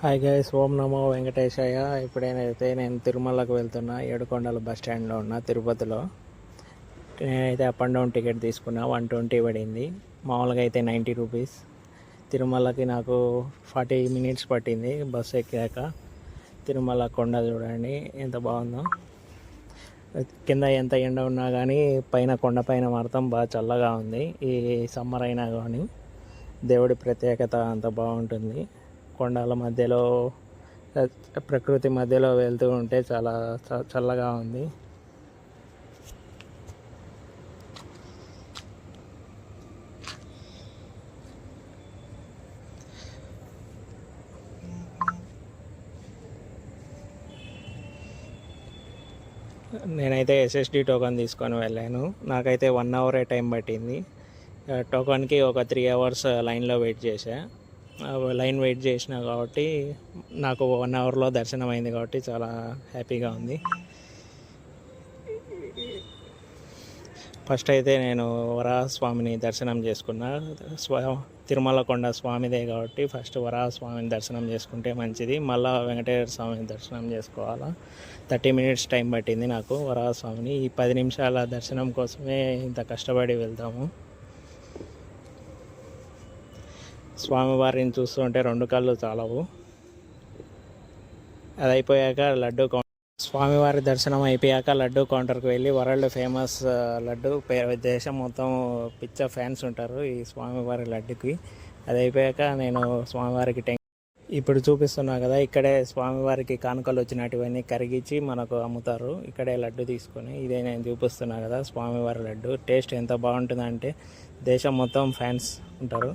Hi guys, ఓం నమో వెంకటేశయ్య. ఇప్పుడేనైతే నేను తిరుమలకు వెళ్తున్నా. ఏడుకొండల బస్ స్టాండ్లో ఉన్న తిరుపతిలో. నేనైతే అప్ అండ్ డౌన్ టికెట్ తీసుకున్నా. 120 పడింది. మామూలుగా అయితే 90 రూపీస్. తిరుమలకి నాకు 40 మినిట్స్ పట్టింది బస్సు ఎక్కాక. తిరుమల కొండ చూడండి ఎంత బాగుందో. కింద ఎంత ఎండ ఉన్నా కానీ పైన కొండ పైన మాత్రం బాగా చల్లగా ఉంది. ఈ సమ్మర్ అయినా కానీ దేవుడి ప్రత్యేకత అంత బాగుంటుంది. కొండల మధ్యలో ప్రకృతి మధ్యలో వెళ్తూ ఉంటే చాలా చల్లగా ఉంది. నేనైతే ఎస్ఎస్డి టోకెన్ తీసుకొని వెళ్ళాను. నాకైతే 1 అవరే టైం పట్టింది. టోకెన్కి ఒక 3 అవర్స్ లైన్లో వెయిట్ చేశా. లైన్ వెయిట్ చేసిన కాబట్టి నాకు 1 అవర్లో దర్శనం అయింది కాబట్టి చాలా హ్యాపీగా ఉంది. ఫస్ట్ అయితే నేను వరాహస్వామిని దర్శనం చేసుకున్నా. తిరుమల కొండ స్వామిదే కాబట్టి ఫస్ట్ వరాహస్వామిని దర్శనం చేసుకుంటే మంచిది. మళ్ళీ వెంకటేశ్వర స్వామిని దర్శనం చేసుకోవాలా. 30 మినిట్స్ టైం పట్టింది నాకు వరాహస్వామిని. ఈ 10 నిమిషాల దర్శనం కోసమే ఇంత కష్టపడి వెళ్తాము. స్వామివారిని చూస్తుంటే 2 కళ్ళు చాలవు. అది అయిపోయాక స్వామివారి దర్శనం అయిపోయాక లడ్డు కౌంటర్కి వెళ్ళి వరల్డ్ ఫేమస్ లడ్డు దేశం మొత్తం పిచ్చ ఫ్యాన్స్ ఉంటారు ఈ స్వామివారి లడ్డుకి. అది అయిపోయాక నేను స్వామివారికి ఇప్పుడు చూపిస్తున్నా కదా, ఇక్కడే స్వామివారికి కానుకలు వచ్చినటువన్నీ కరిగించి మనకు అమ్ముతారు. ఇక్కడే లడ్డు తీసుకొని ఇదే నేను చూపిస్తున్నా కదా స్వామివారి లడ్డు. టేస్ట్ ఎంత బాగుంటుందంటే దేశం మొత్తం ఫ్యాన్స్ ఉంటారు.